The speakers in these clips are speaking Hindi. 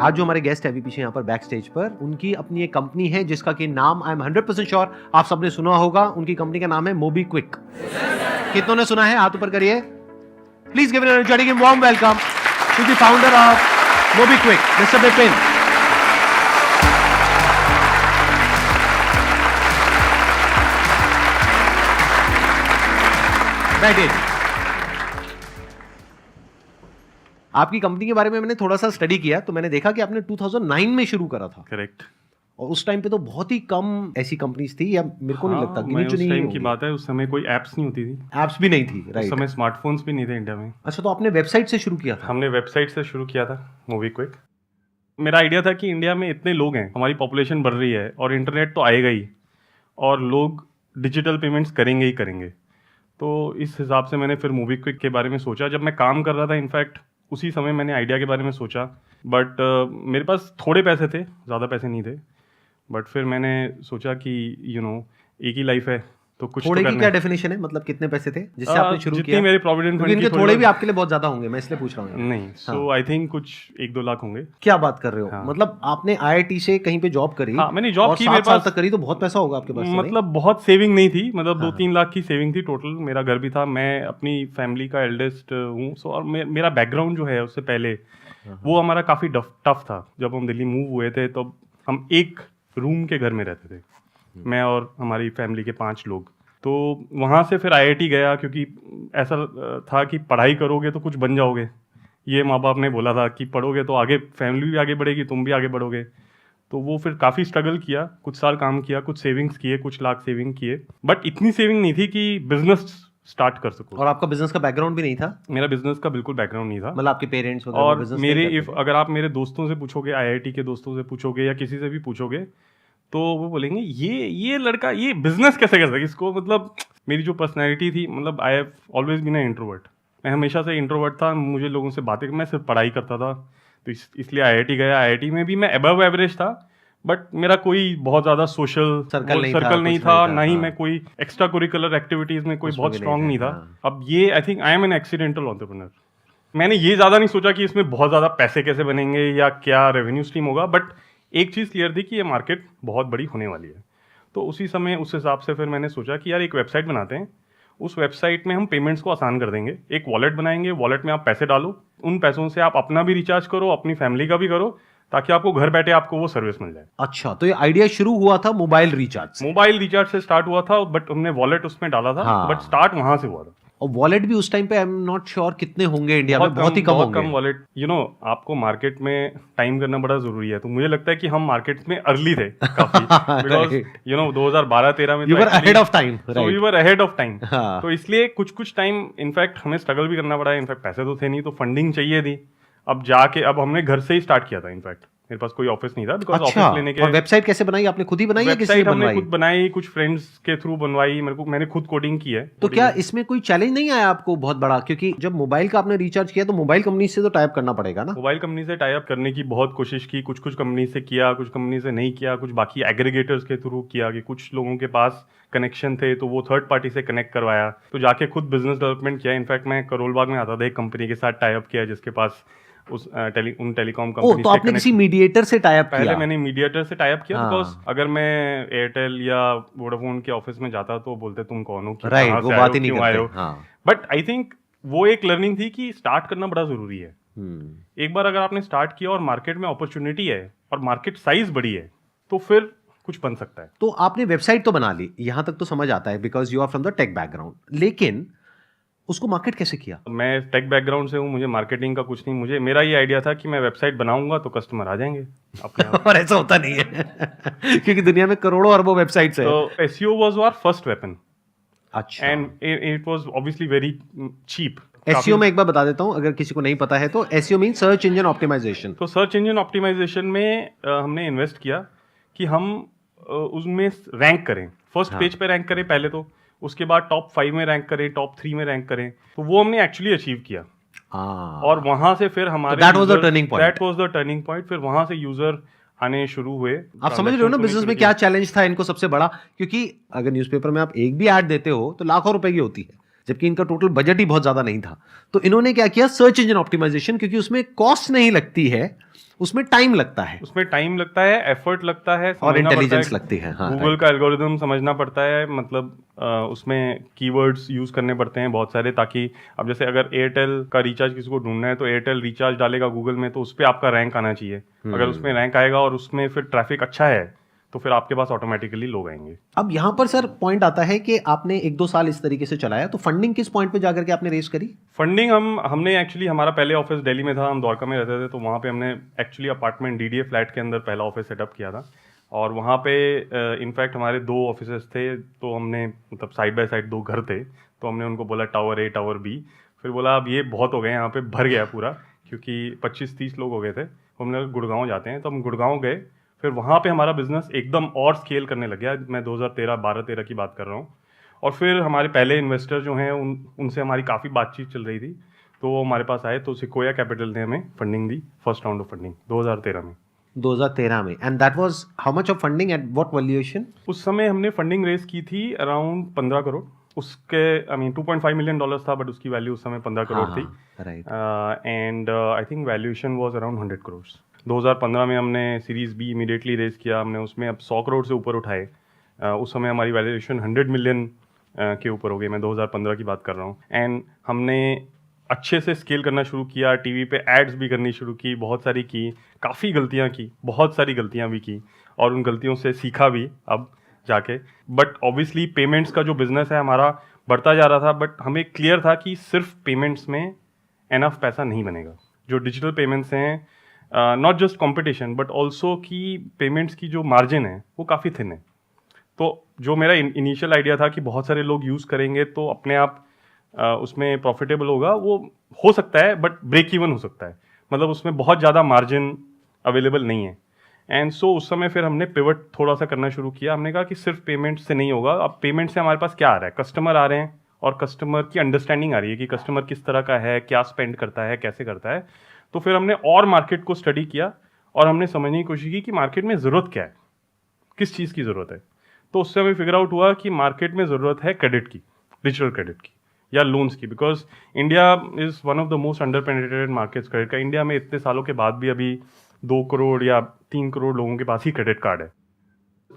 आज जो हमारे गेस्ट है अभी पीछे यहाँ पर बैक स्टेज पर, उनकी अपनी एक कंपनी है जिसका कि नाम आई एम 100% श्योर आप सबने सुना होगा। उनकी कंपनी का नाम है मोबीक्विक। कितनों ने सुना है? हाथ ऊपर करिए। Please give an energetic and warm welcome to the founder of MobiKwik, mister Vipin. बैठिए। आपकी कंपनी के बारे में मैंने थोड़ा सा स्टडी किया तो मैंने देखा कि आपने 2009 में शुरू करा था। करेक्ट। और उस टाइम पे तो बहुत ही कम ऐसी कंपनीज थी, या मेरे को नहीं लगता कि उस टाइम की बात है, उस समय कोई एप्स नहीं होती थी, एप्स भी नहीं थी, उस राइट? समय स्मार्टफोन्स भी नहीं थे इंडिया में। अच्छा, तो आपने वेबसाइट से शुरू किया था? हमने वेबसाइट से शुरू किया था मोबीक्विक। मेरा आइडिया था कि इंडिया में इतने लोग हैं, हमारी पॉपुलेशन बढ़ रही है और इंटरनेट तो आएगा ही और लोग डिजिटल पेमेंट्स करेंगे ही करेंगे। तो इस हिसाब से मैंने फिर मोबीक्विक के बारे में सोचा। जब मैं काम कर रहा था, इनफैक्ट उसी समय मैंने आइडिया के बारे में सोचा, बट मेरे पास थोड़े पैसे थे, ज़्यादा पैसे नहीं थे। बट फिर मैंने सोचा कि एक ही लाइफ है तो कुछ थोड़े तो की क्या डेफिनेशन है? मतलब कितने पैसे थे जिससे आपने शुरू जितनी किया? मेरे प्रोविडेंट फंड इनके थोड़े भी आपके लिए बहुत ज्यादा होंगे, मैं इसलिए पूछ रहा हूँ। नहीं, सो आई थिंक कुछ 1-2 लाख होंगे। क्या बात कर रहे हो? हाँ। मतलब आपने IIT से कहीं पे जॉब करी? हाँ, मैंने जॉब और की, 7 मेरे साल पास तक करी, तो बहुत पैसा होगा आपके पास। मतलब बहुत सेविंग नहीं थी, मतलब हाँ। 2-3 लाख की सेविंग थी टोटल। मेरा घर भी था, मैं अपनी फैमिली का एल्डेस्ट हूँ, सो और मेरा बैकग्राउंड जो है उससे पहले वो हमारा काफ़ी टफ था। जब हम दिल्ली मूव हुए थे तो हम एक रूम के घर में रहते थे, मैं और हमारी फैमिली के 5 लोग। तो वहाँ से फिर IIT गया, क्योंकि ऐसा था कि पढ़ाई करोगे तो कुछ बन जाओगे। ये माँ बाप ने बोला था कि पढ़ोगे तो आगे फैमिली भी आगे बढ़ेगी, तुम भी आगे बढ़ोगे। तो वो फिर काफ़ी स्ट्रगल किया, कुछ साल काम किया, कुछ सेविंग्स किए, कुछ लाख सेविंग किए, बट इतनी सेविंग नहीं थी कि बिजनेस स्टार्ट कर सको। और आपका बिजनेस का बैकग्राउंड भी नहीं था? मेरा बिजनेस का बिल्कुल बैकग्राउंड नहीं था। मतलब आपके पेरेंट्स वगैरह और बिजनेस मेरे नहीं करते थे? अगर आप मेरे दोस्तों से पूछोगे, IIT के दोस्तों से पूछोगे या किसी से भी पूछोगे, तो वो बोलेंगे ये लड़का ये बिजनेस कैसे कर सके इसको। मतलब मेरी जो पर्सनैलिटी थी, मतलब I have always been a introvert. मैं हमेशा से इंट्रोवर्ट था, मुझे लोगों से बातें, मैं सिर्फ पढ़ाई करता था। तो इसलिए IIT गया। IIT में भी मैं अबव एवरेज था, बट मेरा कोई बहुत ज़्यादा सोशल सर्कल नहीं था, ना ही हाँ। मैं कोई एक्स्ट्रा कुरिकुलर एक्टिविटीज़ में कोई उसमें बहुत भी स्ट्रांग नहीं था। हाँ। अब ये I think I am an accidental entrepreneur. मैंने ये ज़्यादा नहीं सोचा कि इसमें बहुत ज़्यादा पैसे कैसे बनेंगे या क्या रेवेन्यू स्ट्रीम होगा, बट एक चीज़ क्लियर थी कि ये मार्केट बहुत बड़ी होने वाली है। तो उसी समय उस हिसाब से फिर मैंने सोचा कि यार एक वेबसाइट बनाते हैं, उस वेबसाइट में हम पेमेंट्स को आसान कर देंगे। एक वॉलेट बनाएंगे, वॉलेट में आप पैसे डालो, उन पैसों से आप अपना भी रिचार्ज करो, अपनी फैमिली का भी करो, ताकि आपको घर बैठे आपको वो सर्विस मिल जाए। अच्छा, तो ये आइडिया शुरू हुआ था मोबाइल रिचार्ज से? मोबाइल रिचार्ज से स्टार्ट हुआ था, बट हमने वॉलेट उसमें डाला था। हाँ। बट स्टार्ट वहां से हुआ था। और वॉलेट भी उस टाइम पे आई एम नॉट श्योर कितने होंगे इंडिया में, बहुत ही कम होंगे। वॉलेट, आपको मार्केट में टाइम करना बड़ा जरूरी है। तो मुझे लगता है कि हम मार्केट में अर्ली थे काफी, बिकॉज 2012-13 में you were ahead of time. So we were ahead of time. हाँ। तो इसलिए कुछ टाइम इनफैक्ट हमें स्ट्रगल भी करना पड़ा। इनफैक्ट पैसे तो थे नहीं, तो फंडिंग चाहिए थी। अब हमने घर से ही स्टार्ट किया था। इनफैक्ट मेरे पास कोई ऑफिस नहीं था, बिकॉज अच्छा, ऑफिस लेने के। और वेबसाइट कैसे बनाई आपने? खुद ही बनाई या किसी ने वेबसाइट हमने बनवाई? खुद बनाई, कुछ फ्रेंड्स के थ्रू बनवाई, मैंने खुद कोडिंग की है। तो क्या इसमें कोई चैलेंज नहीं आया आपको बहुत बड़ा? क्योंकि जब मोबाइल का आपने रिचार्ज किया तो मोबाइल कंपनी से तो टाइप करना पड़ेगा ना? मोबाइल कंपनी से टाई अप करने की बहुत कोशिश की, कुछ कंपनी से किया, कुछ कंपनी से नहीं किया, कुछ बाकी एग्रीगेटर्स के थ्रू किया कि कुछ लोगों के पास कनेक्शन थे तो वो थर्ड पार्टी से कनेक्ट करवाया, तो जाके खुद बिजनेस डेवलपमेंट किया। इनफैक्ट मैं करोल बाग में आता था, एक कंपनी के साथ टाई अप किया जिसके पास उन टेलीकॉम कंपनी तो आपने किसी मीडिएटर से टाई अप किया? पहले मैंने मीडिएटर से टाई अप किया, हाँ। बिकॉज अगर मैं एयरटेल या वोडाफोन के ऑफिस में जाता तो बोलते तुम कौन हो, राइट, वो बात ही नहीं करते। हाँ। बट आई थिंक वो एक लर्निंग थी कि स्टार्ट करना बड़ा जरूरी है। एक बार अगर आपने स्टार्ट किया और मार्केट में अपॉर्चुनिटी है और मार्केट साइज बड़ी है, तो फिर कुछ बन सकता है। तो आपने वेबसाइट तो बना ली, यहां तक तो समझ आता है, because you are from the tech background, लेकिन उसको मार्केट कैसे किया? मैं टेक बैकग्राउंड से हूँ, मुझे मार्केटिंग का कुछ नहीं। मेरा ये आइडिया था कि मैं वेबसाइट बनाऊंगा तो कस्टमर आ जाएंगे अपने आप। और ऐसा होता नहीं है क्योंकि दुनिया में करोड़ों अरबों वेबसाइट्स है। तो SEO was our first weapon. अच्छा। And it was obviously very cheap. SEO में एक बार बता देता हूं अगर किसी को नहीं पता है, तो SEO mean search engine optimisation. तो सर्च इंजन ऑप्टिमाइजेशन में हमने इन्वेस्ट किया कि हम उसमें रैंक करें, फर्स्ट पेज पे रैंक करें पहले, तो उसके बाद टॉप 5 में रैंक करें, टॉप 3 में रैंक करें। तो वो हमने एक्चुअली अचीव किया। और वहां से फिर हमारे that was the turning point. That was the turning point. फिर वहां से यूजर आने शुरू हुए। आप समझ रहे हो ना बिजनेस में क्या चैलेंज था इनको सबसे बड़ा? क्योंकि अगर न्यूज़पेपर में आप एक भी ऐड देते हो तो लाखों रुपए की होती है, जबकि इनका टोटल बजट ही बहुत ज्यादा नहीं था। तो इन्होंने क्या किया, सर्च इंजन ऑप्टिमाइजेशन, क्योंकि उसमें कॉस्ट नहीं लगती है, उसमें टाइम लगता है, उसमें टाइम लगता है, एफर्ट लगता है, और इंटेलिजेंस लगती है। हाँ, गूगल का एल्गोरिदम समझना पड़ता है, मतलब उसमें कीवर्ड्स यूज करने पड़ते हैं बहुत सारे, ताकि अब जैसे अगर एयरटेल का रिचार्ज किसी को ढूंढना है तो एयरटेल रिचार्ज डालेगा गूगल में, तो उस पर आपका रैंक आना चाहिए। अगर उसमें रैंक आएगा और उसमें फिर ट्रैफिक अच्छा है तो फिर आपके पास ऑटोमेटिकली लोग आएंगे। अब यहाँ पर सर पॉइंट आता है कि आपने 1-2 साल इस तरीके से चलाया, तो फंडिंग किस पॉइंट पे जाकर के आपने रेस करी? फंडिंग हमने एक्चुअली, हमारा पहले ऑफिस दिल्ली में था, हम द्वारका में रहते थे, तो वहाँ पे हमने एक्चुअली अपार्टमेंट डीडीए फ्लैट के अंदर पहला ऑफिस सेटअप किया था। और वहाँ पे इनफैक्ट हमारे 2 ऑफिसेस थे, तो हमने मतलब साइड बाय साइड 2 घर थे, तो हमने उनको बोला टावर ए टावर बी। फिर बोला अब ये बहुत हो गए, यहाँ पे भर गया पूरा, क्योंकि 25-30 लोग हो गए थे। हमने गुड़गांव जाते हैं, तो हम गुड़गांव गए। फिर वहाँ पे हमारा बिजनेस एकदम और स्केल करने लग गया। मैं 2012-13 की बात कर रहा हूँ। और फिर हमारे पहले इन्वेस्टर जो हैं उनसे हमारी काफ़ी बातचीत चल रही थी, तो वो हमारे पास आए, तो सिकोया कैपिटल ने हमें funding the, first round of funding 2013 में। 2013 में। And that was how much of funding at what valuation? उस समय हमने फंडिंग रेस की थी अराउंड 15 करोड़। उसके आई मीन $2.5 मिलियन था, बट उसकी वैल्यू उस समय 15 करोड़ थी। Right. And I think valuation was around 100 crore. 2015 में हमने सीरीज बी इमीडिएटली रेस किया हमने, उसमें अब 100 करोड़ से ऊपर उठाए। उस समय हमारी वैल्यूएशन 100 मिलियन के ऊपर हो गई। मैं 2015 की बात कर रहा हूँ। एंड हमने अच्छे से स्केल करना शुरू किया, टीवी पे एड्स भी करनी शुरू की, बहुत सारी की, काफ़ी गलतियाँ की, बहुत सारी गलतियाँ भी की, और उन गलतियों से सीखा भी अब जाके। बट ऑब्वियसली पेमेंट्स का जो बिजनेस है हमारा बढ़ता जा रहा था, बट हमें क्लियर था कि सिर्फ पेमेंट्स में एनफ पैसा नहीं बनेगा। जो डिजिटल पेमेंट्स हैं, not just competition but also कि पेमेंट्स की जो मार्जिन है वो काफ़ी थिन है। तो जो मेरा इनिशियल आइडिया था कि बहुत सारे लोग यूज़ करेंगे तो अपने आप उसमें प्रॉफिटेबल होगा, वो हो सकता है, बट ब्रेक इवन हो सकता है, मतलब उसमें बहुत ज़्यादा मार्जिन अवेलेबल नहीं है। एंड सो उस समय फिर हमने पिवट थोड़ा सा करना शुरू किया। हमने कहा कि सिर्फ पेमेंट से नहीं होगा। अब पेमेंट से हमारे पास क्या आ रहा है, कस्टमर आ रहे हैं, और कस्टमर की अंडरस्टैंडिंग आ रही है कि कस्टमर किस तरह का है, क्या स्पेंड करता है, कैसे करता है। तो फिर हमने और मार्केट को स्टडी किया और हमने समझने की कोशिश की कि मार्केट में ज़रूरत क्या है, किस चीज़ की ज़रूरत है। तो उससे हमें फिगर आउट हुआ कि मार्केट में ज़रूरत है क्रेडिट की, डिजिटल क्रेडिट की या लोन्स की, because India is one of the most under penetrated markets credit का। इंडिया में इतने सालों के बाद भी अभी 2 करोड़ या 3 करोड़ लोगों के पास ही क्रेडिट कार्ड है।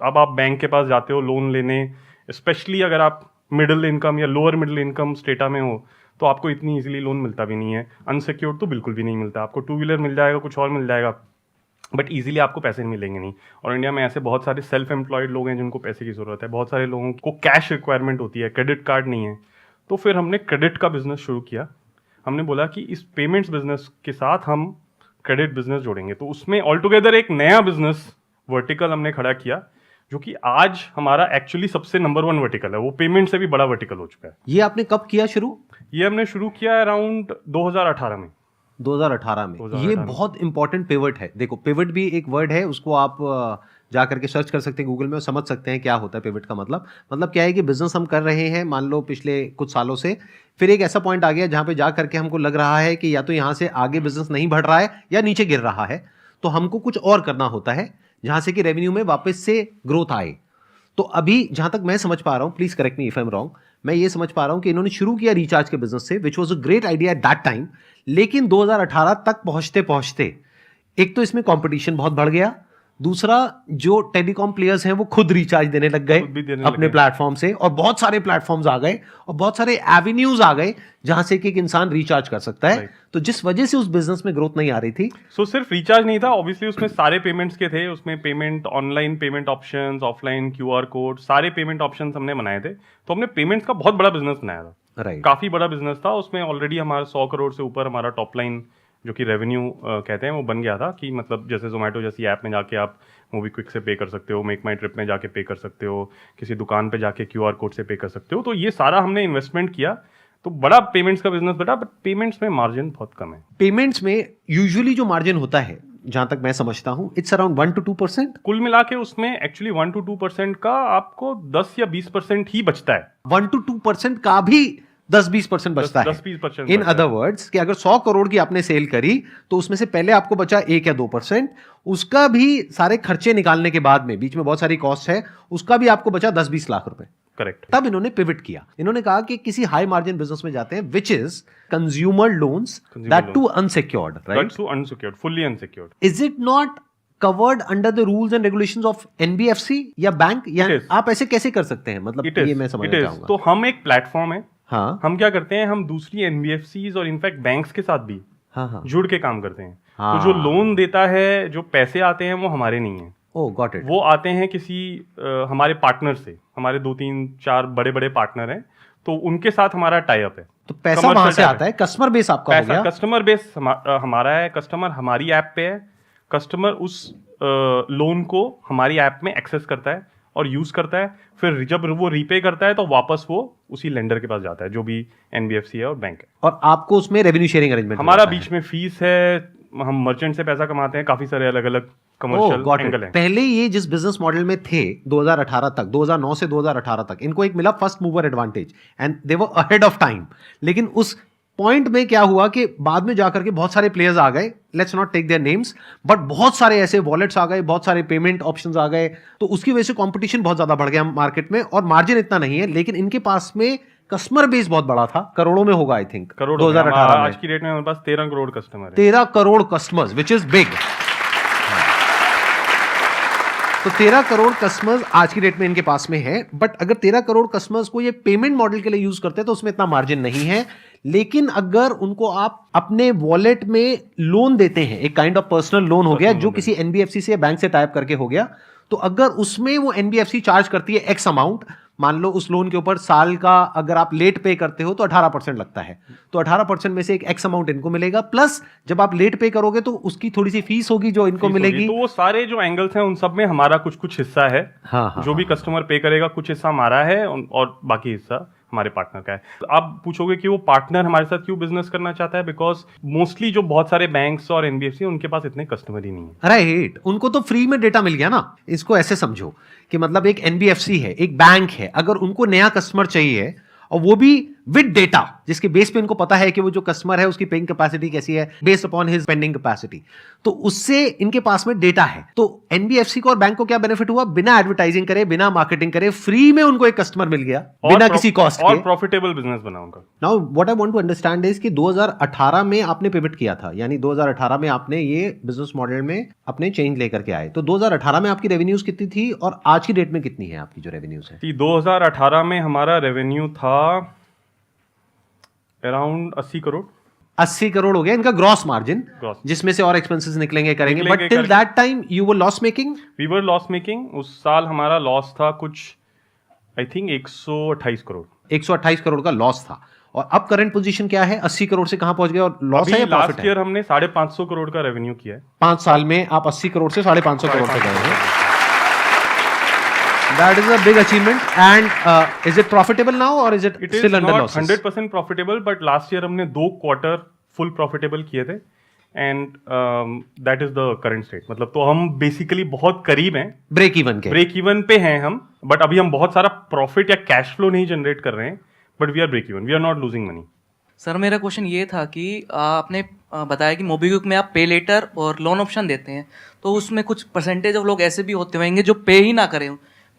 अब आप बैंक के पास जाते हो लोन लेने, स्पेशली अगर आप मिडिल इनकम या लोअर मिडिल इनकम स्टेटा में हो, तो आपको इतनी इजीली लोन मिलता भी नहीं है। अनसिक्योर्ड तो बिल्कुल भी नहीं मिलता। आपको 2 व्हीलर मिल जाएगा, कुछ और मिल जाएगा, बट इजीली आपको पैसे मिलेंगे नहीं। और इंडिया में ऐसे बहुत सारे सेल्फ एम्प्लॉयड लोग हैं जिनको पैसे की ज़रूरत है, बहुत सारे लोगों को कैश रिक्वायरमेंट होती है, क्रेडिट कार्ड नहीं है। तो फिर हमने क्रेडिट का बिजनेस शुरू किया। हमने बोला कि इस पेमेंट्स बिजनेस के साथ हम क्रेडिट बिजनेस जोड़ेंगे, तो उसमें ऑल टुगेदर एक नया बिजनेस वर्टिकल हमने खड़ा किया, जो कि आज हमारा एक्चुअली सबसे नंबर 1 वर्टिकल है। वो पेमेंट से भी बड़ा वर्टिकल हो चुका है। ये आपने कब किया शुरू? ये हमने शुरू किया अराउंड 2018 में। 2018 में। ये बहुत इंपॉर्टेंट पिवट है। देखो, पिवट भी एक वर्ड है, उसको आप जा करके सर्च कर सकते हैं गूगल में और समझ सकते हैं क्या होता है पिवट का मतलब क्या है कि बिजनेस हम कर रहे हैं मान लो पिछले कुछ सालों से, फिर एक ऐसा पॉइंट आ गया जहां पे जा करके हमको लग रहा है कि या तो यहां से आगे बिजनेस नहीं बढ़ रहा है या नीचे गिर रहा है, तो हमको कुछ और करना होता है जहां से कि रेवेन्यू में वापस से ग्रोथ आए। तो अभी जहां तक मैं समझ पा रहा हूं, please correct me if I am wrong, मैं ये समझ पा रहा हूं कि इन्होंने शुरू किया रिचार्ज के बिजनेस से, which was a great idea at that time, लेकिन 2018 तक पहुंचते पहुंचते एक तो इसमें कंपटीशन बहुत बढ़ गया, दूसरा जो टेलीकॉम प्लेयर्स हैं वो खुद रिचार्ज देने लग गए अपने प्लेटफॉर्म से, और बहुत सारे प्लेटफॉर्म्स आ गए और बहुत सारे एवेन्यूज आ गए जहां से कि एक इंसान रिचार्ज कर सकता है। तो जिस वजह से उस बिजनेस में ग्रोथ नहीं आ रही थी। सो सिर्फ रिचार्ज नहीं था, ऑब्वियसली उसमें सारे पेमेंट्स के थे। उसमें payment, online payment options, offline QR code, सारे पेमेंट ऑप्शंस हमने बनाए थे। तो हमने पेमेंट्स का बहुत बड़ा बिजनेस बनाया था, काफी बड़ा बिजनेस था। उसमें ऑलरेडी हमारा 100 करोड़ से ऊपर हमारा टॉप लाइन जो कि रेवेन्यू कहते हैं वो बन गया था, कि मतलब जैसे जोमेटो जैसी ऐप में जाके आप मूवी क्विक से पे कर सकते हो, मेक माई ट्रिप में जाके पे कर सकते हो, किसी दुकान पे जाके QR कोड से पे कर सकते हो। तो ये सारा हमने इन्वेस्टमेंट किया, तो बड़ा पेमेंट्स का बिजनेस बटा, बट पेमेंट्स में मार्जिन बहुत कम है। पेमेंट्स में यूजुअली जो मार्जिन होता है, जहां तक मैं समझता हूं, इट्स अराउंड 1 to 2%। कुल मिला के उसमें एक्चुअली 1 to 2% का आपको 10 या 20% ही बचता है। 1 to 2% का भी 10-20% बचता है। 10-20% इन अदर वर्ड्स कि अगर 100 करोड़ की आपने सेल करी तो उसमें से पहले आपको बचा 1 या 2%, उसका भी सारे खर्चे निकालने के बाद में, बीच में बहुत सारी कॉस्ट है, उसका भी आपको बचा 10-20 लाख रुपए। करेक्ट। तब इन्होंने पिवट किया, इन्होंने कहा कि किसी हाई मार्जिन बिजनेस में जाते हैं which is consumer loans, that too unsecured, right? Too unsecured, fully unsecured. Is it not covered under the rules and regulations of NBFC या बैंक, या आप ऐसे कैसे कर सकते हैं? मतलब ये मैं समझना चाहूंगा। तो हम एक प्लेटफॉर्म है, हाँ, हम क्या करते हैं, हम दूसरी एनबीएफसीज और इनफैक्ट बैंक्स के साथ भी हाँ, जुड़ के काम करते हैं। हाँ, तो जो लोन देता है, जो पैसे आते हैं, वो हमारे नहीं है, ओह गॉट इट, वो आते हैं किसी हमारे पार्टनर से। हमारे 2-3-4 बड़े बड़े पार्टनर हैं, तो उनके साथ हमारा टाई अप है। तो पैसा वहां से आता है, कस्टमर बेस आपका हो गया। कस्टमर बेस हमारा है, कस्टमर हमारी ऐप पे है, कस्टमर उस लोन को हमारी ऐप में एक्सेस करता है और यूज करता है। फिर जब वो रीपे करता है तो वापस वो उसी लेंडर के पास जाता है, जो भी एनबीएफसी है और बैंक है। और आपको उसमें रेवेन्यू शेयरिंग अरेंजमेंट हमारा बीच में फीस है, हम मर्चेंट से पैसा कमाते हैं, काफी सारे अलग अलग कमर्शियल एंगल हैं। पहले ये जिस बिजनेस मॉडल में थे 2018 तक, 2009 से 2018 तक, इनको एक मिला first mover advantage and they were ahead of time. लेकिन उस पॉइंट में क्या हुआ कि बाद में जाकर के बहुत सारे प्लेयर्स आ गए, let's not take their names, but बहुत सारे ऐसे वॉलेट्स आ गए, बहुत सारे पेमेंट ऑप्शंस आ गए, तो उसकी वजह से कंपटीशन बहुत ज्यादा बढ़ गया मार्केट में, और मार्जिन इतना नहीं है। लेकिन इनके पास में कस्टमर बेस बहुत बड़ा था, करोड़ों में होगा आई थिंक, करोड़ 2018 में। आज की डेट में हमारे पास 13 करोड़ कस्टमर है। 13 crore customers, which is big. तो 13 करोड़ कस्टमर्स आज की डेट में इनके पास में है। बट अगर 13 करोड़ कस्टमर्स को ये पेमेंट मॉडल के लिए यूज करते हैं तो उसमें इतना मार्जिन नहीं है। लेकिन अगर उनको आप अपने वॉलेट में लोन देते हैं, एक काइंड ऑफ पर्सनल लोन हो गया जो किसी एनबीएफसी से या बैंक से टाइप करके हो गया, तो अगर उसमें वो एनबीएफसी चार्ज करती है एक्स अमाउंट, मान लो उस लोन के ऊपर साल का अगर आप लेट पे करते हो तो 18% लगता है, तो 18% में से एक एक्स अमाउंट इनको मिलेगा, प्लस जब आप लेट पे करोगे तो उसकी थोड़ी सी फीस होगी जो इनको मिलेगी। तो वो सारे जो एंगल्स हैं उन सब में हमारा कुछ कुछ हिस्सा है। हाँ, जो भी कस्टमर पे करेगा कुछ हिस्सा हमारा है और बाकी हिस्सा हमारे पार्टनर का है। तो आप पूछोगे कि वो पार्टनर हमारे साथ क्यों बिजनेस करना चाहता है, बिकॉज मोस्टली जो बहुत सारे बैंक्स और एनबीएफसी उनके पास इतने कस्टमर ही नहीं है। राइट, उनको तो फ्री में डेटा मिल गया ना। इसको ऐसे समझो कि मतलब एक एनबीएफसी है, एक बैंक है, अगर उनको नया कस्टमर चाहिए और वो भी विद डेटा, जिसके बेस पे इनको पता है कि वो जो कस्टमर है उसकी पेइंग कैपेसिटी कैसी है based upon his spending capacity, तो उससे इनके पास में डेटा है। तो एनबीएफसी को और बैंक को क्या बेनिफिट हुआ, बिना एडवर्टाइजिंग करे, बिना मार्केटिंग करे, फ्री में उनको एक कस्टमर मिल गया बिना किसी कॉस्ट के, और प्रॉफिटेबल बिजनेस बना उनका। Now what I want to understand is कि 2018 में आपने पिवट किया था, यानी 2018 में आपने ये बिजनेस मॉडल में अपने चेंज लेकर के आए। तो 2018 में आपकी रेवेन्यूज कितनी थी और आज की डेट में कितनी है आपकी जो रेवेन्यूज है? 2018 में हमारा रेवेन्यू था अराउंड 80 करोड़। 80 करोड़ हो गया इनका ग्रॉस मार्जिन, जिसमें से और एक्सपेंसेस निकलेंगे करेंगे। But till that time you were loss making? We were loss making. उस साल हमारा लॉस था कुछ आई थिंक 128 करोड़। 128 करोड़ का लॉस था। और अब करंट पोजीशन क्या है, 80 करोड़ से कहां पहुंच गए और लॉस है या प्रॉफिट है? लास्ट ईयर हमने 550 करोड़ का रेवेन्यू किया है। 5 साल में आप 80 करोड़ से 550 करोड़ पे गए हैं। That is a big achievement. And is it profitable now or is it still under losses? 100% profitable, but last year हमने 2 क्वार्टर फुल प्रॉफिटेबल किए थे and that is the current state. मतलब तो हम बेसिकली बहुत करीब हैं ब्रेक इवन के, ब्रेक इवन पे हैं हम, बट अभी हम बहुत सारा प्रॉफिट या कैश फ्लो नहीं जनरेट कर रहे हैं, but we are break even, we are not losing money. Sir मेरा क्वेश्चन ये था कि आपने बताया कि मोबीक्विक में आप पे लेटर और लोन ऑप्शन देते हैं, तो उसमें कुछ परसेंटेज ऑफ लोग ऐसे भी होते होंगे जो पे ही ना करें,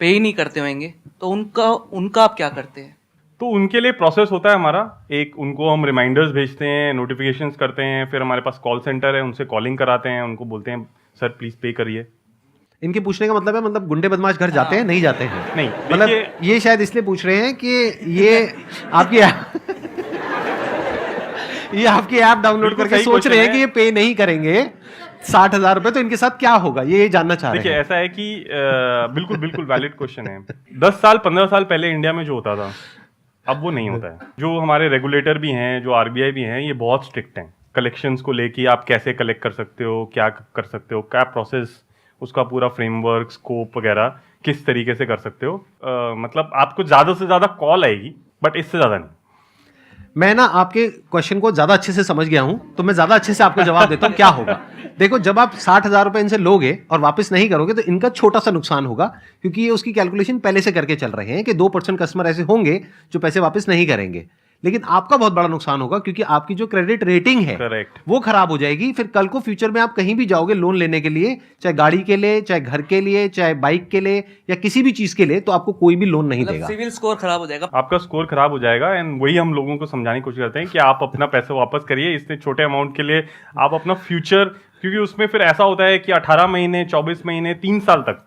पे ही नहीं करते होंगे, तो उनका आप क्या करते हैं? तो उनके लिए प्रोसेस होता है हमारा, एक उनको हम रिमाइंडर्स भेजते हैं, नोटिफिकेशंस करते हैं, फिर हमारे पास कॉल सेंटर है, उनसे कॉलिंग कराते हैं, उनको बोलते हैं सर प्लीज पे करिए। इनके पूछने का मतलब है, मतलब गुंडे बदमाश घर जाते हैं, नहीं जाते हैं? नहीं, मतलब ये शायद इसलिए पूछ रहे हैं कि ये आपकी ये आपकी ऐप डाउनलोड करके सोच रहे हैं कि ये पे नहीं करेंगे 60,000 रुपए, तो इनके साथ क्या होगा ये जानना चाह रहे हैं। देखिए ऐसा है कि बिल्कुल बिल्कुल वैलिड क्वेश्चन है। 10 साल 15 साल पहले इंडिया में जो होता था अब वो नहीं होता है। जो हमारे रेगुलेटर भी हैं, जो आरबीआई भी हैं, ये बहुत स्ट्रिक्ट हैं कलेक्शंस को लेके। आप कैसे कलेक्ट कर सकते हो, क्या कर सकते हो, क्या प्रोसेस, उसका पूरा फ्रेमवर्क, स्कोप वगैरह किस तरीके से कर सकते हो। मतलब आपको ज्यादा से ज्यादा कॉल आएगी, बट इससे ज्यादा नहीं। मैं ना आपके क्वेश्चन को ज्यादा अच्छे से समझ गया हूं, तो मैं ज्यादा अच्छे से आपको जवाब देता हूं क्या होगा। देखो, जब आप 60,000 रुपए इनसे लोगे और वापस नहीं करोगे तो इनका छोटा सा नुकसान होगा, क्योंकि ये उसकी कैलकुलेशन पहले से करके चल रहे हैं कि 2% कस्टमर ऐसे होंगे जो पैसे वापस नहीं करेंगे। लेकिन आपका बहुत बड़ा नुकसान होगा क्योंकि आपकी जो क्रेडिट रेटिंग है करेक्ट। वो खराब हो जाएगी। फिर कल को फ्यूचर में आप कहीं भी जाओगे लोन लेने के लिए, चाहे गाड़ी के लिए, चाहे घर के लिए, चाहे बाइक के लिए या किसी भी चीज के लिए, तो आपको कोई भी लोन नहीं मतलब देगा। सिविल स्कोर खराब हो जाएगा। आपका स्कोर खराब हो जाएगा। एंड वही हम लोगों को समझाने की कोशिश करते हैं कि आप अपना पैसा वापस करिए इतने छोटे अमाउंट के लिए। आप अपना फ्यूचर, क्योंकि उसमें फिर ऐसा होता है कि 18 महीने, 24 महीने, 3 साल तक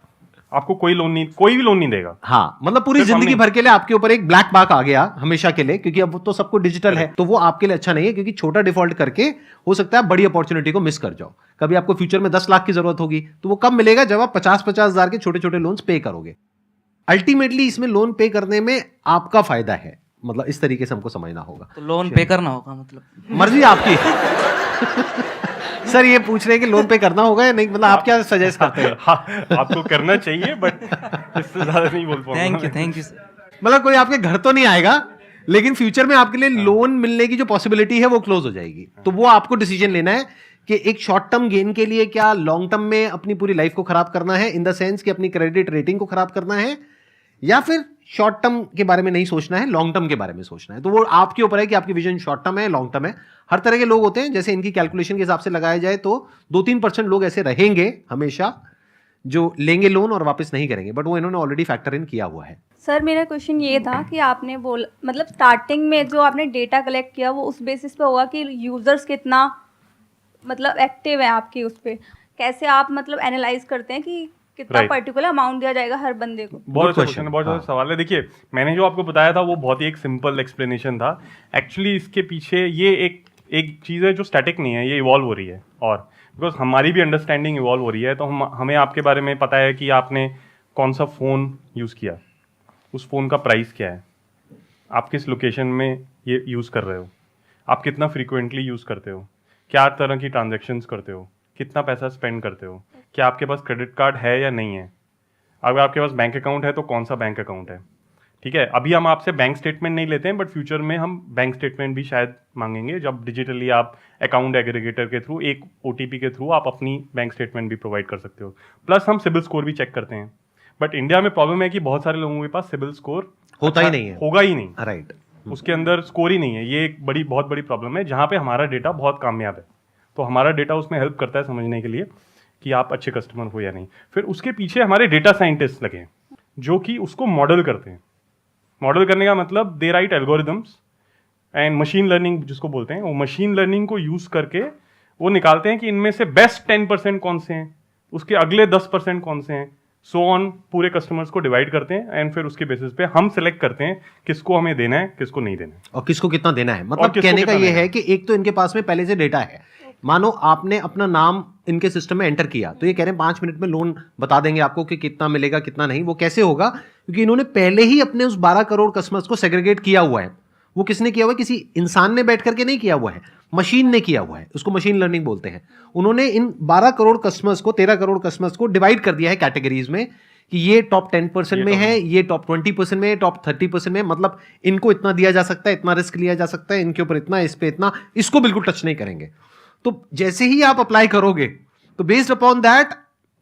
आपको कोई भी लोन नहीं देगा। हाँ, मतलब पूरी सिर्फ जिंदगी हमने- भर के लिए आपके ऊपर एक ब्लैक मार्क आ गया हमेशा के लिए, क्योंकि अब तो सबको डिजिटल है, तो वो आपके लिए अच्छा नहीं है। क्योंकि छोटा डिफॉल्ट करके हो सकता है बड़ी अपॉर्चुनिटी को मिस कर जाओ। कभी आपको फ्यूचर में 10 लाख की जरूरत होगी, तो वो कब मिलेगा? जब आप 50-50 हजार के छोटे छोटे लोन्स पे करोगे। अल्टीमेटली इसमें लोन पे करने में आपका फायदा है, मतलब इस तरीके से हमको समझना होगा। तो लोन पे करना होगा, मतलब मर्जी आपकी। सर ये पूछ रहे हैं कि लोन पे करना होगा या नहीं, मतलब आप क्या सजेस्ट करते हैं? हाँ, आपको करना चाहिए, बट इससे ज्यादा नहीं बोल पाऊंगा। Thank you sir. मतलब कोई आपके घर तो नहीं आएगा, लेकिन फ्यूचर में आपके लिए लोन मिलने की जो पॉसिबिलिटी है वो क्लोज हो जाएगी। तो वो आपको डिसीजन लेना है कि एक शॉर्ट टर्म गेन के लिए क्या लॉन्ग टर्म में अपनी पूरी लाइफ को खराब करना है, इन द सेंस कि अपनी क्रेडिट रेटिंग को खराब करना है, या फिर शॉर्ट टर्म के बारे में नहीं सोचना है, लॉन्ग टर्म के बारे में सोचना है। तो वो आपके ऊपर है कि आपकी विजन शॉर्ट टर्म है, लॉन्ग टर्म है। हर तरह के लोग होते हैं, जैसे इनकी कैलकुलेशन के हिसाब से लगाया जाए तो 2-3% लोग ऐसे रहेंगे हमेशा जो लेंगे लोन और वापस नहीं करेंगे, बट वो इन्होंने ऑलरेडी फैक्टर इन किया हुआ है। सर मेरा क्वेश्चन ये था कि आपने बोला, मतलब स्टार्टिंग में जो आपने डेटा कलेक्ट किया वो उस बेसिस पे होगा कि यूजर्स कितना मतलब एक्टिव है आपकी उस पे, कैसे आप मतलब एनालाइज करते हैं कि कितना Right. पर्टिकुलर अमाउंट दिया जाएगा हर बंदे को? बहुत अच्छा question क्वेश्चन है, है, बहुत हाँ। अच्छा सवाल है। देखिए, मैंने जो आपको बताया था वो बहुत ही एक सिंपल एक्सप्लेनेशन था। एक्चुअली इसके पीछे ये एक चीज़ है जो स्टैटिक नहीं है, ये इवॉल्व हो रही है। और बिकॉज हमारी भी अंडरस्टैंडिंग इवॉल्व हो रही है, तो हमें आपके बारे में पता है कि आपने कौन सा फ़ोन यूज़ किया, उस फ़ोन का प्राइस क्या है, आप किस लोकेशन में ये यूज़ कर रहे हो, आप कितना फ्रीक्वेंटली यूज़ करते हो, क्या तरह की ट्रांजेक्शन्स करते हो, कितना पैसा स्पेंड करते हो, क्या आपके पास क्रेडिट कार्ड है या नहीं है, अगर आपके पास बैंक अकाउंट है तो कौन सा बैंक अकाउंट है। ठीक है, अभी हम आपसे बैंक स्टेटमेंट नहीं लेते हैं, बट फ्यूचर में हम बैंक स्टेटमेंट भी शायद मांगेंगे, जब डिजिटली आप अकाउंट एग्रीगेटर के थ्रू, एक OTP के थ्रू आप अपनी बैंक स्टेटमेंट भी प्रोवाइड कर सकते हो। प्लस हम सिबिल स्कोर भी चेक करते हैं। बट इंडिया में प्रॉब्लम है कि बहुत सारे लोगों के पास सिबिल स्कोर होता ही नहीं है। होगा ही नहीं, राइट। उसके अंदर स्कोर ही नहीं है। ये एक बहुत बड़ी प्रॉब्लम है, जहाँ पे हमारा डेटा बहुत कामयाब है। तो हमारा डेटा उसमें हेल्प करता है समझने के लिए कि आप अच्छे कस्टमर हो या नहीं। फिर उसके पीछे हमारे डेटा साइंटिस्ट लगे हैं जो कि उसको मॉडल करते हैं। मॉडल करने का मतलब the right algorithms and machine learning जिसको बोलते हैं, वो मशीन लर्निंग को यूज़ करके वो निकालते हैं कि इनमें से बेस्ट 10% कौन से हैं, उसके अगले 10% कौन से हैं, सो ऑन। पूरे कस्टमर्स को डिवाइड करते हैं एंड फिर उसके बेसिस पे हम सेलेक्ट करते हैं किसको हमें देना है, किसको नहीं देना है, और किसको कितना देना है। और मतलब किसको कहने का कितना ये देना है कि एक तो इनके पास में पहले से डेटा है। मानो आपने अपना नाम इनके सिस्टम में एंटर किया, तो ये कह रहे हैं 5 मिनट में लोन बता देंगे आपको कि कितना मिलेगा कितना नहीं। वो कैसे होगा? क्योंकि इन्होंने पहले ही अपने उस 12 करोड़ कस्टमर्स को सेग्रीगेट किया हुआ है। वो किसने किया हुआ है? किसी इंसान ने बैठ करके नहीं किया हुआ है, मशीन ने किया हुआ है। उसको मशीन लर्निंग बोलते हैं। उन्होंने इन 12 करोड़ कस्टमर्स को, 13 करोड़ कस्टमर्स को डिवाइड कर दिया है कैटेगरीज में कि ये टॉप 10% में है, ये टॉप 20% में है, टॉप 30% में। मतलब इनको इतना दिया जा सकता है, इतना रिस्क लिया जा सकता है, इनके ऊपर इतना, इस पे इतना, इसको बिल्कुल टच नहीं करेंगे। तो जैसे ही आप अप्लाई करोगे तो बेस्ड अपॉन दैट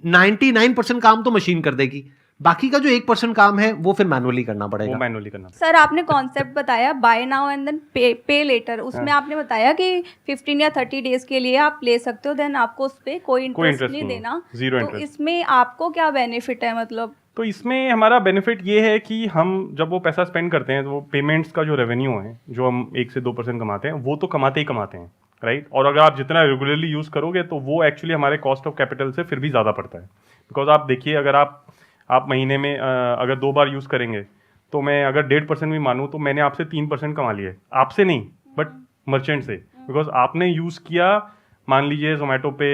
99% काम तो मशीन कर देगी, बाकी का जो 1% काम है वो फिर मैनुअली करना वो पड़ेगा। मैनुअली करना। सर आपने कॉन्सेप्ट बताया बाय नाउ एंड देन पे लेटर, उसमें आपने बताया कि 15 या 30 डेज के लिए आप ले सकते हो, देन आपको उस पर कोई इंटरेस्ट interest नहीं नहीं, देना। zero तो interest। इसमें आपको क्या बेनिफिट है? मतलब तो इसमें हमारा बेनिफिट ये है कि हम जब वो पैसा स्पेंड करते हैं तो वो पेमेंट्स का जो रेवेन्यू है, जो हम 1 से 2% कमाते हैं, वो तो कमाते ही कमाते हैं, राइट। और अगर आप जितना रेगुलरली यूज़ करोगे तो वो एक्चुअली हमारे कॉस्ट ऑफ कैपिटल से फिर भी ज़्यादा पड़ता है। बिकॉज आप देखिए, अगर आप महीने में अगर 2 बार यूज़ करेंगे, तो मैं अगर 1.5% भी मानूँ तो मैंने आपसे 3% कमा लिए, आपसे नहीं बट मर्चेंट से। बिकॉज आपने यूज़ किया, मान लीजिए जोमेटो पे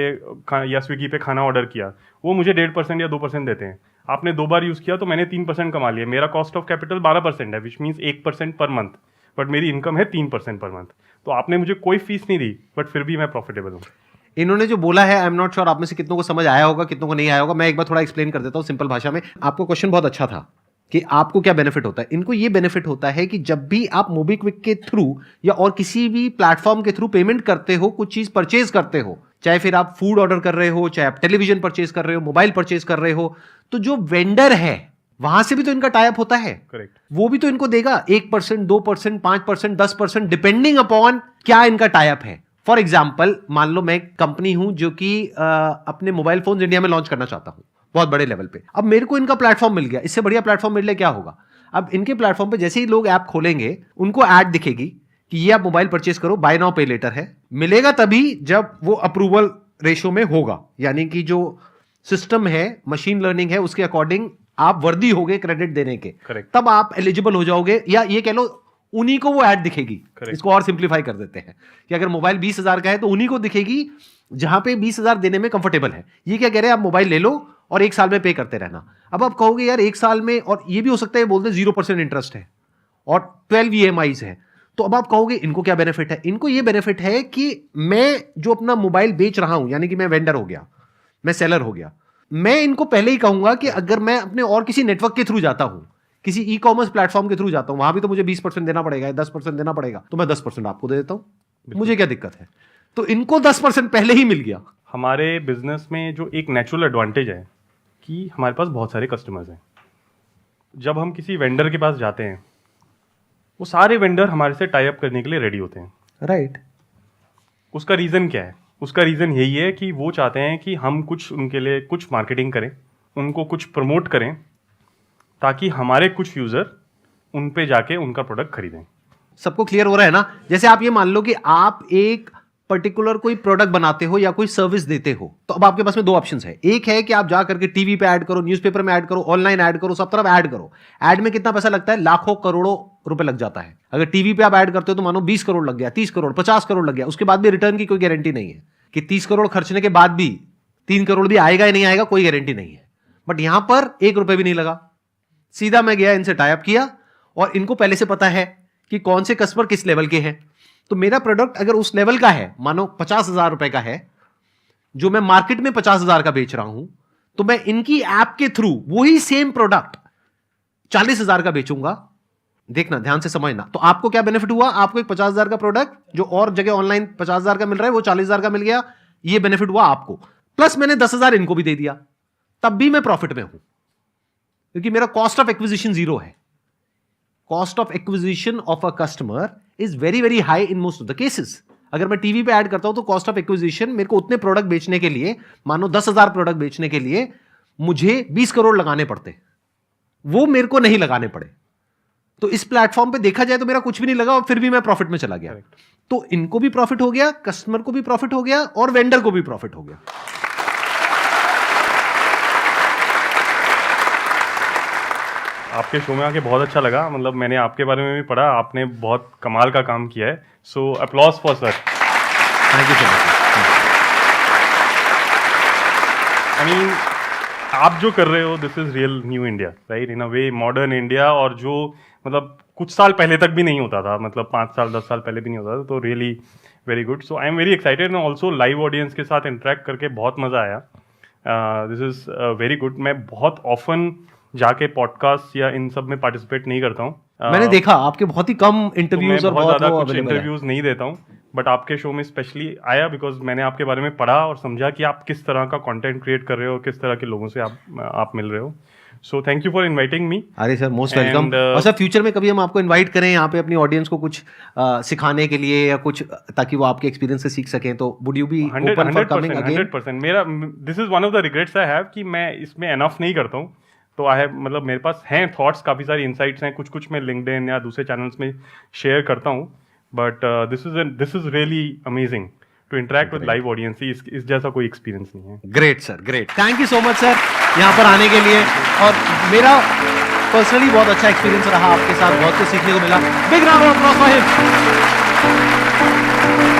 या स्विगी पे खाना ऑर्डर किया, वो मुझे 1.5% या 2% देते हैं। आपने 2 बार यूज़ किया तो मैंने 3% कमा लिया। मेरा कॉस्ट ऑफ कैपिटल 12% है, which means 1% per month, but मेरी इनकम है 3% पर मंथ। तो आपने मुझे कोई फीस नहीं दी, बट फिर भी मैं प्रॉफिटेबल हूँ। इन्होंने जो बोला है, आई एम नॉट श्योर आप में से कितनों को समझ आया होगा, कितनों को नहीं आया होगा। मैं एक बार थोड़ा एक्सप्लेन कर देता हूँ सिंपल भाषा में। आपको क्वेश्चन बहुत अच्छा था कि आपको क्या बेनिफिट होता है। इनको ये बेनिफिट होता है कि जब भी आप मोबीक्विक के थ्रू या और किसी भी प्लेटफॉर्म के थ्रू पेमेंट करते हो, कुछ चीज परचेज करते हो, चाहे फिर आप फूड ऑर्डर कर रहे हो, चाहे आप टेलीविजन परचेज कर रहे हो, मोबाइल परचेज कर रहे हो, तो जो वेंडर है वहां से भी तो इनका टाई अप होता है, करेक्ट। वो भी तो इनको देगा 1%, 2%, 5%, 10%, डिपेंडिंग अपॉन क्या इनका टाई अप है। फॉर एग्जाम्पल, मान लो मैं एक कंपनी हूं जो कि अपने मोबाइल फोन इंडिया में लॉन्च करना चाहता हूं बहुत बड़े लेवल पे। अब मेरे को इनका प्लेटफॉर्म मिल गया, इससे बढ़िया प्लेटफॉर्म मेरे लिए क्या होगा? अब इनके प्लेटफॉर्म पे जैसे ही लोग ऐप खोलेंगे, उनको ऐड दिखेगी कि ये आप मोबाइल परचेस करो, बाय नाउ पे लेटर है। मिलेगा तभी जब वो अप्रूवल रेशो में होगा, यानी कि जो सिस्टम है, मशीन लर्निंग है, उसके अकॉर्डिंग आप वर्दी होगे क्रेडिट देने के, Correct. तब आप एलिजिबल हो जाओगे, या ये कह लो उन्हीं को वो ऐड दिखेगी। Correct. इसको और सिंप्लीफाई कर देते हैं कि अगर मोबाइल 20,000 का है तो उन्हीं को दिखेगी जहां पे 20,000 देने में कंफर्टेबल है। ये क्या कह रहे हैं, आप मोबाइल ले लो और 1 साल में पे करते रहना। अब आप कहोगे यार 1 साल में, और ये भी हो सकता है बोलते 0% इंटरेस्ट है और 12 EMIs है, तो अब आप कहोगे इनको क्या बेनिफिट है? इनको ये बेनिफिट है कि मैं जो अपना मोबाइल बेच रहा हूं, यानी कि मैं वेंडर हो गया, मैं सेलर हो गया, मैं इनको पहले ही कहूंगा कि अगर मैं अपने और किसी नेटवर्क के थ्रू जाता हूं, किसी ई कॉमर्स प्लेटफॉर्म के थ्रू जाता हूं, वहां भी तो मुझे 20% देना पड़ेगा, 10% देना पड़ेगा, तो मैं 10% आपको दे देता हूं, मुझे क्या दिक्कत है? तो इनको 10% पहले ही मिल गया। हमारे बिजनेस में जो एक नेचुरल एडवांटेज है कि हमारे पास बहुत सारे कस्टमर्स हैं। जब हम किसी वेंडर के पास जाते हैं, वो सारे वेंडर हमारे से टाई अप करने के लिए रेडी होते हैं। राइट। उसका रीज़न क्या है? उसका रीज़न यही है कि वो चाहते हैं कि हम कुछ उनके लिए कुछ मार्केटिंग करें, उनको कुछ प्रमोट करें, ताकि हमारे कुछ यूज़र उन पे जाके उनका प्रोडक्ट खरीदें। सबको क्लियर हो रहा है ना? जैसे आप ये मान लो कि आप एक पर्टिकुलर कोई प्रोडक्ट बनाते हो या कोई सर्विस देते हो, तो अब आपके पास में 2 ऑप्शंस है। एक है कि आप जा करके टीवी पे ऐड करो, न्यूज़पेपर में ऐड करो, ऑनलाइन ऐड करो, सब तरफ ऐड करो। ऐड में कितना पैसा लगता है? लाखों करोड़ों रुपए लग जाता है। अगर टीवी पे आप ऐड करते हो तो मानो 20 करोड़ लग गया, 30 करोड़, 50 करोड़ लग गया, उसके बाद भी रिटर्न की कोई गारंटी नहीं है कि 30 करोड़ खर्चने के बाद भी 3 करोड़ भी आएगा या नहीं आएगा, कोई गारंटी नहीं है। बट यहां पर 1 रुपए भी नहीं लगा, सीधा मैं गया, इनसे टाई अप किया, और इनको पहले से पता है कि कौन से कस्टमर किस लेवल के हैं। तो मेरा प्रोडक्ट अगर उस लेवल का है, मानो 50,000 रुपए का है, जो मैं मार्केट में 50,000 का बेच रहा हूं, तो मैं इनकी ऐप के थ्रू वही सेम प्रोडक्ट 40,000 का बेचूंगा। देखना, ध्यान से समझना। तो आपको क्या बेनिफिट हुआ? आपको एक 50,000 का प्रोडक्ट जो और जगह ऑनलाइन 50,000 का मिल रहा है, वो 40,000 का मिल गया। ये बेनिफिट हुआ आपको, प्लस मैंने 10,000 इनको भी दे दिया, तब भी मैं प्रॉफिट में हूं, क्योंकि मेरा कॉस्ट ऑफ एक्विजिशन 0 है। Cost of acquisition of a customer is very very high in most of the cases. अगर मैं टीवी पे ऐड करता हूं तो कॉस्ट ऑफ एक्विजिशन मेरे को उतने प्रोडक्ट बेचने के लिए, मानो 10,000 प्रोडक्ट बेचने के लिए मुझे 20 करोड़ लगाने पड़ते, वो मेरे को नहीं लगाने पड़े। तो इस प्लेटफॉर्म पे देखा जाए तो मेरा कुछ भी नहीं लगा और फिर भी मैं प्रॉफिट में चला गया। तो इनको भी प्रॉफिट हो गया, कस्टमर को भी प्रॉफिट हो गया, और वेंडर को भी प्रॉफिट हो गया। आपके शो में आके बहुत अच्छा लगा। मतलब मैंने आपके बारे में भी पढ़ा, आपने बहुत कमाल का काम किया है। So applause for sir. Thank you so much. I mean, आप जो कर रहे हो, this is real new India, right? In a way modern India, और जो मतलब कुछ साल पहले तक भी नहीं होता था, मतलब 5 साल 10 साल पहले भी नहीं होता था। तो really very good. So I am very excited, and also live audience के साथ इंटरेक्ट करके बहुत मज़ा आया। This is very good. मैं बहुत ऑफन जाके पॉडकास्ट या इन सब में पार्टिसिपेट नहीं करता हूँ। मैंने देखा आपके बहुत ही कम इंटरव्यूज तो और मैं बहुत बहुत ज़्यादा वो कुछ available है। इंटरव्यूज नहीं देता हूँ, बट आपके शो में स्पेशली आया बिकॉज मैंने आपके बारे में पढ़ा और समझा कि आप किस तरह का कंटेंट क्रिएट कर रहे हो, किस तरह के लोगों से आप मिल रहे हो। So thank you for inviting me. अरे सर, मोस्ट वेलकम। And, और सर, फ्यूचर में कभी हम आपको इनवाइट करें यहाँ पे अपनी ऑडियंस को कुछ सिखाने के लिए या कुछ, ताकि वो आपके एक्सपीरियंस से सीख सकें, तो would you be open for coming again? 100%। मेरा this is one of the regrets I have कि मैं इसमें एनफ नहीं करता हूँ। तो आई हैव, मतलब मेरे पास हैं थॉट्स, काफ़ी सारी इंसाइट्स हैं, कुछ मैं लिंक्डइन या दूसरे चैनल्स में शेयर करता हूँ, but this is really amazing to interact with live audience. इस जैसा कोई एक्सपीरियंस नहीं है। Great sir, great. Thank you so much sir यहाँ पर आने के लिए, और मेरा पर्सनली बहुत अच्छा एक्सपीरियंस रहा आपके साथ, बहुत कुछ सीखने को मिला। Big round of applause for him.